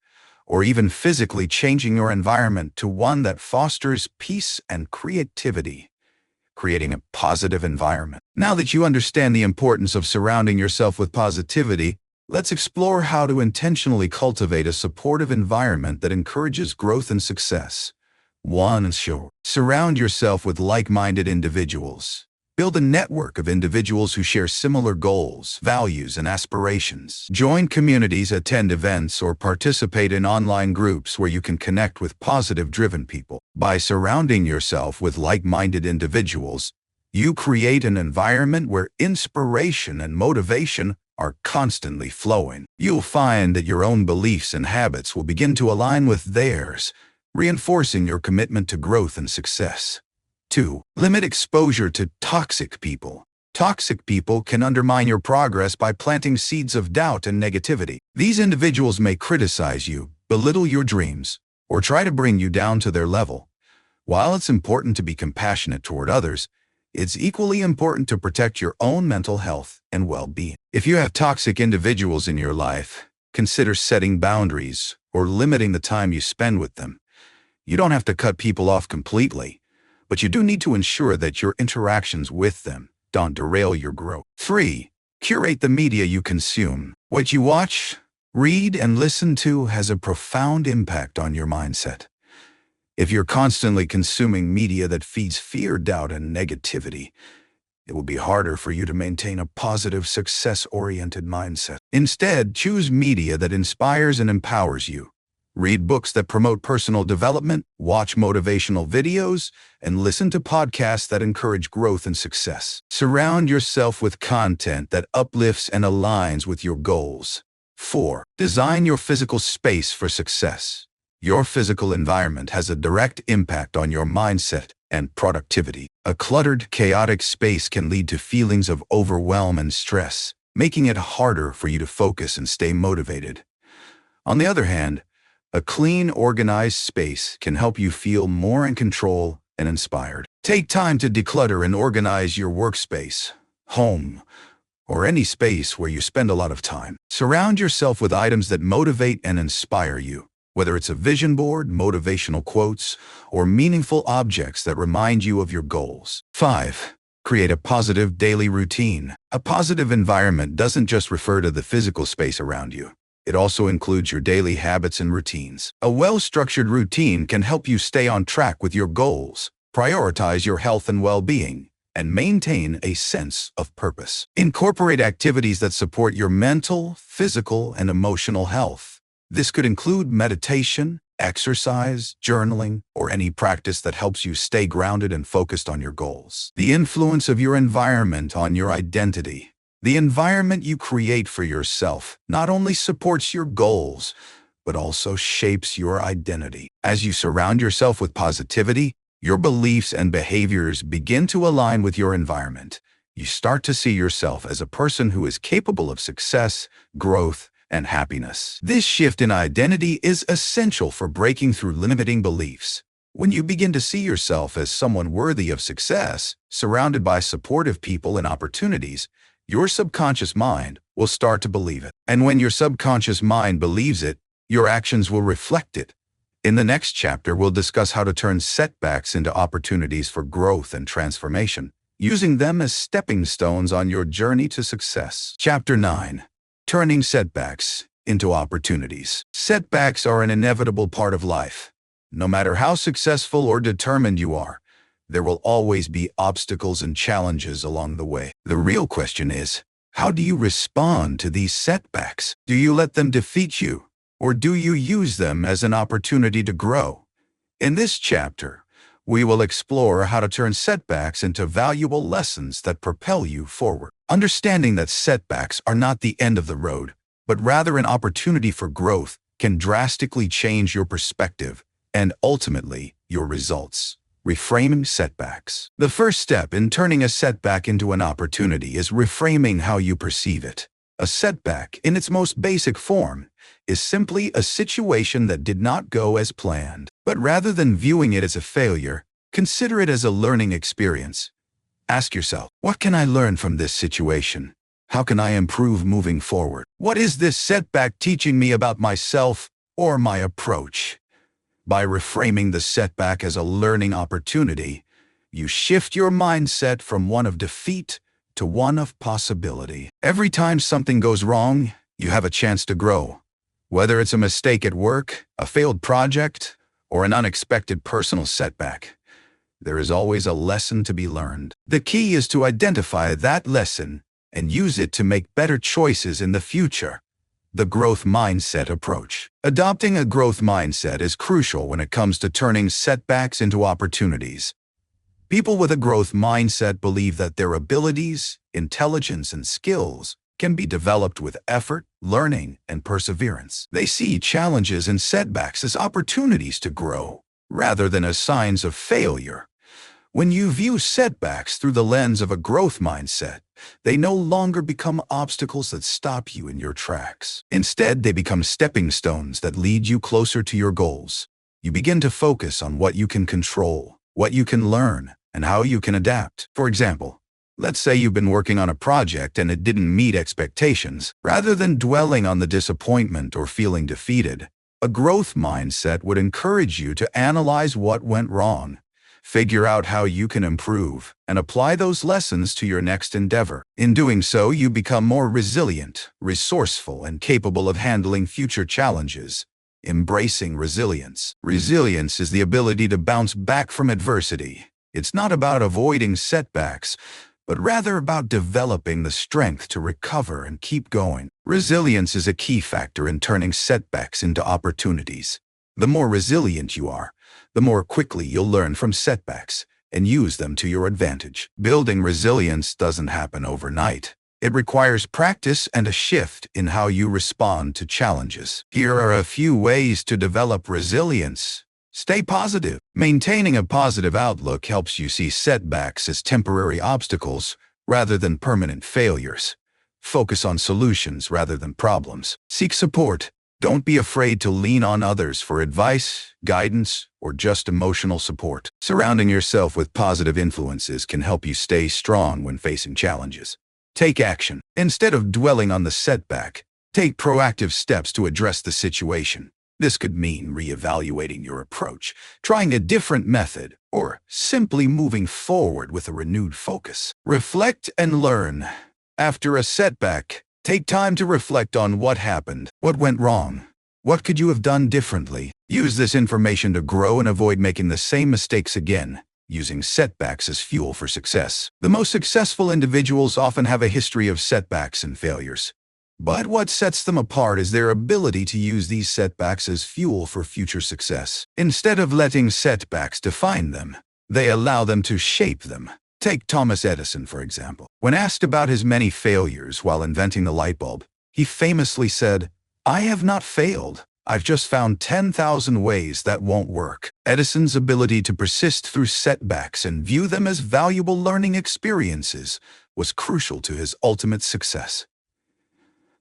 or even physically changing your environment to one that fosters peace and creativity, creating a positive environment. Now that you understand the importance of surrounding yourself with positivity, let's explore how to intentionally cultivate a supportive environment that encourages growth and success. 1. Surround yourself with like-minded individuals. Build a network of individuals who share similar goals, values, and aspirations. Join communities, attend events, or participate in online groups where you can connect with positive-driven people. By surrounding yourself with like-minded individuals, you create an environment where inspiration and motivation are constantly flowing. You'll find that your own beliefs and habits will begin to align with theirs, reinforcing your commitment to growth and success. 2. Limit exposure to toxic people. Toxic people can undermine your progress by planting seeds of doubt and negativity. These individuals may criticize you, belittle your dreams, or try to bring you down to their level. While it's important to be compassionate toward others, it's equally important to protect your own mental health and well-being. If you have toxic individuals in your life, consider setting boundaries or limiting the time you spend with them. You don't have to cut people off completely, but you do need to ensure that your interactions with them don't derail your growth. 3. Curate the media you consume. What you watch, read, and listen to has a profound impact on your mindset. If you're constantly consuming media that feeds fear, doubt, and negativity, it will be harder for you to maintain a positive, success-oriented mindset. Instead, choose media that inspires and empowers you. Read books that promote personal development, watch motivational videos, and listen to podcasts that encourage growth and success. Surround yourself with content that uplifts and aligns with your goals. 4. Design your physical space for success. Your physical environment has a direct impact on your mindset and productivity. A cluttered, chaotic space can lead to feelings of overwhelm and stress, making it harder for you to focus and stay motivated. On the other hand, a clean, organized space can help you feel more in control and inspired. Take time to declutter and organize your workspace, home, or any space where you spend a lot of time. Surround yourself with items that motivate and inspire you. whether it's a vision board, motivational quotes, or meaningful objects that remind you of your goals. 5. Create a positive daily routine. A positive environment doesn't just refer to the physical space around you. It also includes your daily habits and routines. A well-structured routine can help you stay on track with your goals, prioritize your health and well-being, and maintain a sense of purpose. Incorporate activities that support your mental, physical, and emotional health. This could include meditation, exercise, journaling, or any practice that helps you stay grounded and focused on your goals. The influence of your environment on your identity. The environment you create for yourself not only supports your goals, but also shapes your identity. As you surround yourself with positivity, your beliefs and behaviors begin to align with your environment. You start to see yourself as a person who is capable of success, growth, and happiness. This shift in identity is essential for breaking through limiting beliefs. When you begin to see yourself as someone worthy of success, surrounded by supportive people and opportunities, your subconscious mind will start to believe it. And when your subconscious mind believes it, your actions will reflect it. In the next chapter, we'll discuss how to turn setbacks into opportunities for growth and transformation, using them as stepping stones on your journey to success. Chapter 9. Turning setbacks into opportunities. Setbacks are an inevitable part of life. No matter how successful or determined you are, there will always be obstacles and challenges along the way. The real question is, how do you respond to these setbacks? Do you let them defeat you, or do you use them as an opportunity to grow? In this chapter, we will explore how to turn setbacks into valuable lessons that propel you forward. Understanding that setbacks are not the end of the road, but rather an opportunity for growth, can drastically change your perspective and ultimately your results. Reframing setbacks. The first step in turning a setback into an opportunity is reframing how you perceive it. A setback, in its most basic form, is simply a situation that did not go as planned. But rather than viewing it as a failure, consider it as a learning experience. Ask yourself, what can I learn from this situation? How can I improve moving forward? What is this setback teaching me about myself or my approach? By reframing the setback as a learning opportunity, you shift your mindset from one of defeat to one of possibility. Every time something goes wrong, you have a chance to grow. Whether it's a mistake at work, a failed project, or an unexpected personal setback, there is always a lesson to be learned. The key is to identify that lesson and use it to make better choices in the future. The growth mindset approach. Adopting a growth mindset is crucial when it comes to turning setbacks into opportunities. People with a growth mindset believe that their abilities, intelligence, and skills can be developed with effort, learning, and perseverance. They see challenges and setbacks as opportunities to grow, rather than as signs of failure. When you view setbacks through the lens of a growth mindset, they no longer become obstacles that stop you in your tracks. Instead, they become stepping stones that lead you closer to your goals. You begin to focus on what you can control, what you can learn, and how you can adapt. For example, let's say you've been working on a project and it didn't meet expectations. Rather than dwelling on the disappointment or feeling defeated, a growth mindset would encourage you to analyze what went wrong, figure out how you can improve, and apply those lessons to your next endeavor. In doing so, you become more resilient, resourceful, and capable of handling future challenges. Embracing resilience. Resilience is the ability to bounce back from adversity. It's not about avoiding setbacks, but rather about developing the strength to recover and keep going. Resilience is a key factor in turning setbacks into opportunities. The more resilient you are, the more quickly you'll learn from setbacks and use them to your advantage. Building resilience doesn't happen overnight. It requires practice and a shift in how you respond to challenges. Here are a few ways to develop resilience. Stay positive. Maintaining a positive outlook helps you see setbacks as temporary obstacles rather than permanent failures. Focus on solutions rather than problems. Seek support. Don't be afraid to lean on others for advice, guidance, or just emotional support. Surrounding yourself with positive influences can help you stay strong when facing challenges. Take action. Instead of dwelling on the setback, take proactive steps to address the situation. This could mean reevaluating your approach, trying a different method, or simply moving forward with a renewed focus. Reflect and learn. After a setback, take time to reflect on what happened, what went wrong, what could you have done differently. Use this information to grow and avoid making the same mistakes again, using setbacks as fuel for success. The most successful individuals often have a history of setbacks and failures. But what sets them apart is their ability to use these setbacks as fuel for future success. Instead of letting setbacks define them, they allow them to shape them. Take Thomas Edison, for example. When asked about his many failures while inventing the light bulb, he famously said, "I have not failed. I've just found 10,000 ways that won't work." Edison's ability to persist through setbacks and view them as valuable learning experiences was crucial to his ultimate success.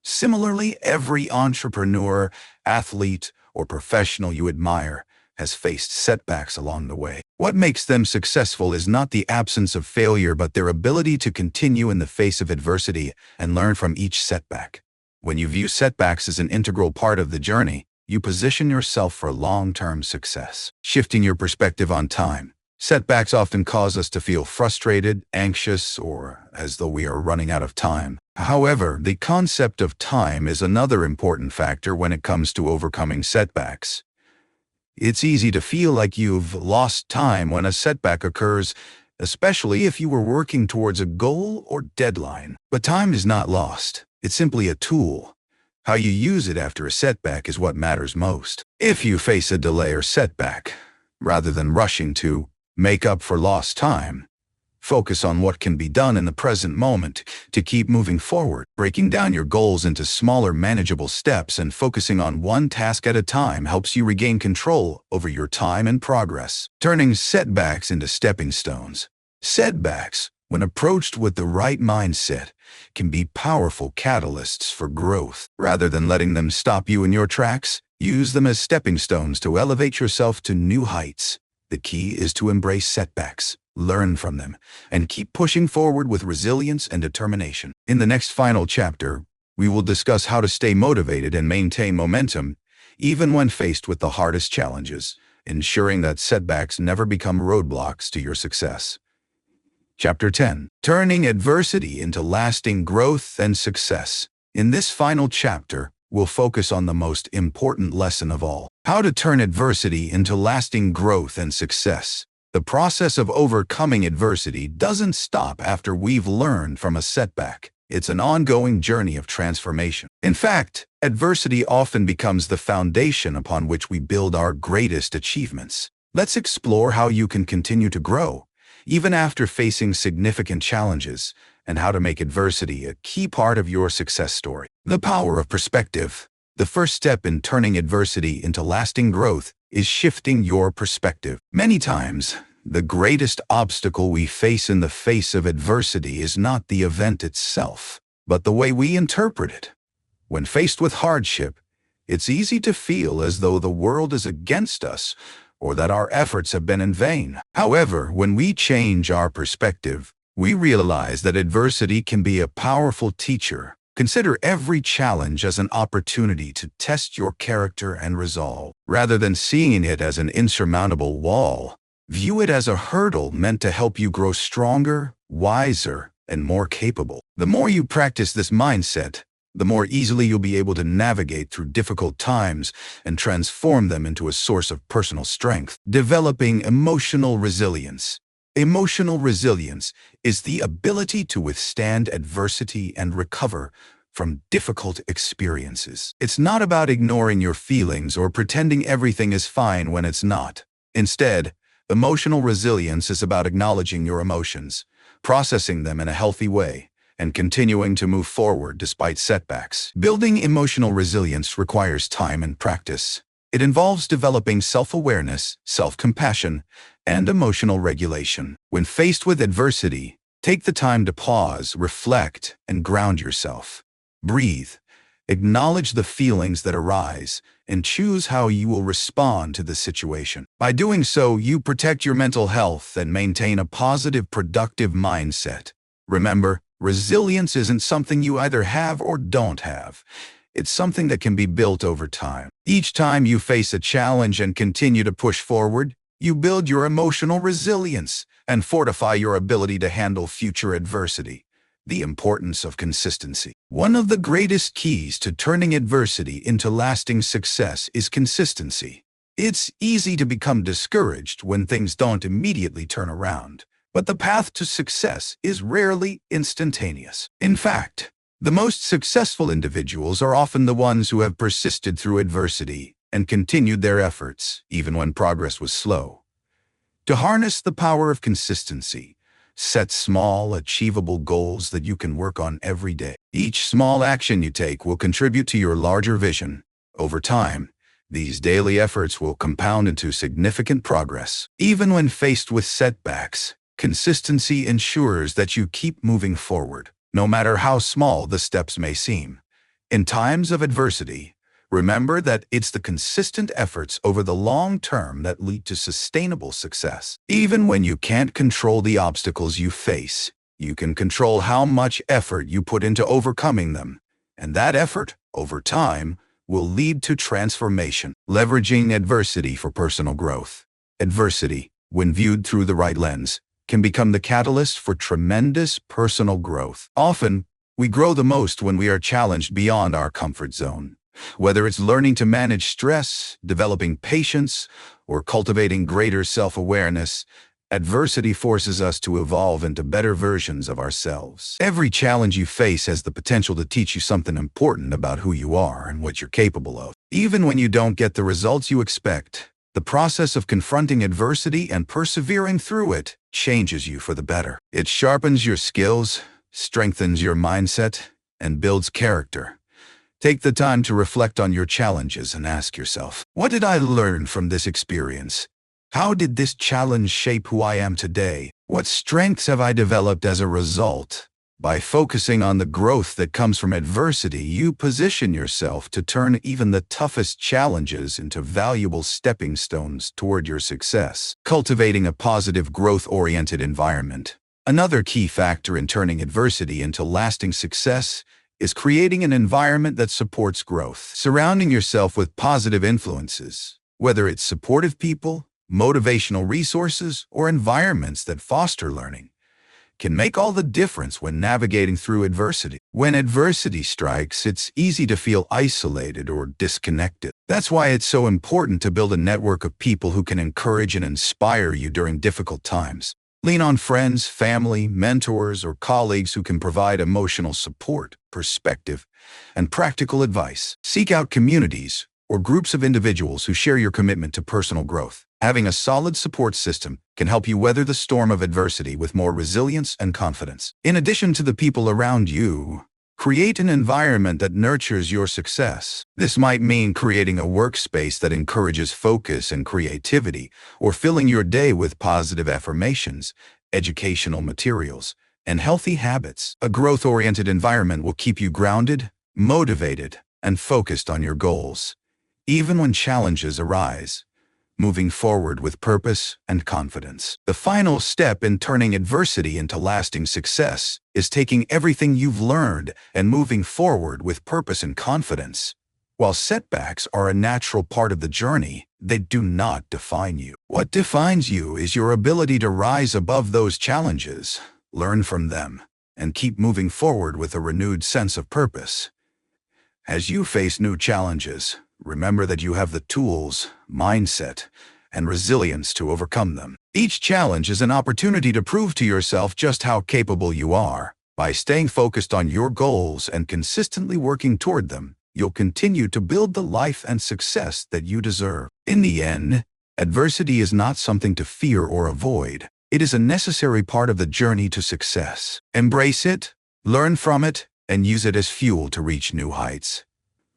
Similarly, every entrepreneur, athlete, or professional you admire has faced setbacks along the way. What makes them successful is not the absence of failure, but their ability to continue in the face of adversity and learn from each setback. When you view setbacks as an integral part of the journey, you position yourself for long-term success. Shifting your perspective on time. Setbacks often cause us to feel frustrated, anxious, or as though we are running out of time. However, the concept of time is another important factor when it comes to overcoming setbacks. It's easy to feel like you've lost time when a setback occurs, especially if you were working towards a goal or deadline. But time is not lost. It's simply a tool. How you use it after a setback is what matters most. If you face a delay or setback, rather than rushing to make up for lost time, focus on what can be done in the present moment to keep moving forward. Breaking down your goals into smaller, manageable steps and focusing on one task at a time helps you regain control over your time and progress. Turning setbacks into stepping stones. Setbacks, when approached with the right mindset, can be powerful catalysts for growth. Rather than letting them stop you in your tracks, use them as stepping stones to elevate yourself to new heights. The key is to embrace setbacks, learn from them, and keep pushing forward with resilience and determination. In the next final chapter, we will discuss how to stay motivated and maintain momentum, even when faced with the hardest challenges, ensuring that setbacks never become roadblocks to your success. Chapter 10. Turning adversity into lasting growth and success. In this final chapter, we'll focus on the most important lesson of all: how to turn adversity into lasting growth and success. The process of overcoming adversity doesn't stop after we've learned from a setback. It's an ongoing journey of transformation. In fact, adversity often becomes the foundation upon which we build our greatest achievements. Let's explore how you can continue to grow, even after facing significant challenges, and how to make adversity a key part of your success story. The power of perspective. The first step in turning adversity into lasting growth is shifting your perspective. Many times, the greatest obstacle we face in the face of adversity is not the event itself, but the way we interpret it. When faced with hardship, it's easy to feel as though the world is against us or that our efforts have been in vain. However, when we change our perspective, we realize that adversity can be a powerful teacher. Consider every challenge as an opportunity to test your character and resolve. Rather than seeing it as an insurmountable wall, view it as a hurdle meant to help you grow stronger, wiser, and more capable. The more you practice this mindset, the more easily you'll be able to navigate through difficult times and transform them into a source of personal strength. Developing emotional resilience. Emotional resilience is the ability to withstand adversity and recover from difficult experiences. It's not about ignoring your feelings or pretending everything is fine when it's not. Instead, emotional resilience is about acknowledging your emotions, processing them in a healthy way, and continuing to move forward despite setbacks. Building emotional resilience requires time and practice. It involves developing self-awareness, self-compassion, and emotional regulation. When faced with adversity, take the time to pause, reflect, and ground yourself. Breathe. Acknowledge the feelings that arise, and choose how you will respond to the situation. By doing so, you protect your mental health and maintain a positive, productive mindset. Remember, resilience isn't something you either have or don't have. It's something that can be built over time. Each time you face a challenge and continue to push forward, you build your emotional resilience and fortify your ability to handle future adversity. The importance of consistency. One of the greatest keys to turning adversity into lasting success is consistency. It's easy to become discouraged when things don't immediately turn around, but the path to success is rarely instantaneous. In fact, the most successful individuals are often the ones who have persisted through adversity and continued their efforts, even when progress was slow. To harness the power of consistency, set small, achievable goals that you can work on every day. Each small action you take will contribute to your larger vision. Over time, these daily efforts will compound into significant progress. Even when faced with setbacks, consistency ensures that you keep moving forward, no matter how small the steps may seem. In times of adversity, remember that it's the consistent efforts over the long term that lead to sustainable success. Even when you can't control the obstacles you face, you can control how much effort you put into overcoming them. And that effort, over time, will lead to transformation. Leveraging adversity for personal growth. Adversity, when viewed through the right lens, can become the catalyst for tremendous personal growth. Often, we grow the most when we are challenged beyond our comfort zone. Whether it's learning to manage stress, developing patience, or cultivating greater self-awareness, adversity forces us to evolve into better versions of ourselves. Every challenge you face has the potential to teach you something important about who you are and what you're capable of. Even when you don't get the results you expect, the process of confronting adversity and persevering through it changes you for the better. It sharpens your skills, strengthens your mindset, and builds character. Take the time to reflect on your challenges and ask yourself, what did I learn from this experience? How did this challenge shape who I am today? What strengths have I developed as a result? By focusing on the growth that comes from adversity, you position yourself to turn even the toughest challenges into valuable stepping stones toward your success. Cultivating a positive, growth-oriented environment. Another key factor in turning adversity into lasting success is creating an environment that supports growth. Surrounding yourself with positive influences, whether it's supportive people, motivational resources, or environments that foster learning, can make all the difference when navigating through adversity. When adversity strikes, it's easy to feel isolated or disconnected. That's why it's so important to build a network of people who can encourage and inspire you during difficult times. Lean on friends, family, mentors, or colleagues who can provide emotional support, perspective, and practical advice. Seek out communities or groups of individuals who share your commitment to personal growth. Having a solid support system can help you weather the storm of adversity with more resilience and confidence. In addition to the people around you, create an environment that nurtures your success. This might mean creating a workspace that encourages focus and creativity, or filling your day with positive affirmations, educational materials, and healthy habits. A growth-oriented environment will keep you grounded, motivated, and focused on your goals, even when challenges arise, moving forward with purpose and confidence. The final step in turning adversity into lasting success is taking everything you've learned and moving forward with purpose and confidence. While setbacks are a natural part of the journey, they do not define you. What defines you is your ability to rise above those challenges, learn from them, and keep moving forward with a renewed sense of purpose. As you face new challenges, remember that you have the tools, mindset, and resilience to overcome them. Each challenge is an opportunity to prove to yourself just how capable you are. By staying focused on your goals and consistently working toward them, you'll continue to build the life and success that you deserve. In the end, adversity is not something to fear or avoid. It is a necessary part of the journey to success. Embrace it, learn from it, and use it as fuel to reach new heights.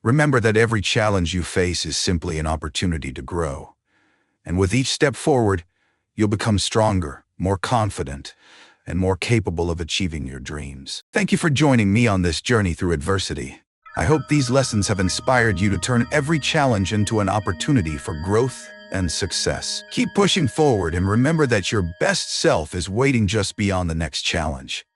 Remember that every challenge you face is simply an opportunity to grow. And with each step forward, you'll become stronger, more confident, and more capable of achieving your dreams. Thank you for joining me on this journey through adversity. I hope these lessons have inspired you to turn every challenge into an opportunity for growth and success. Keep pushing forward and remember that your best self is waiting just beyond the next challenge.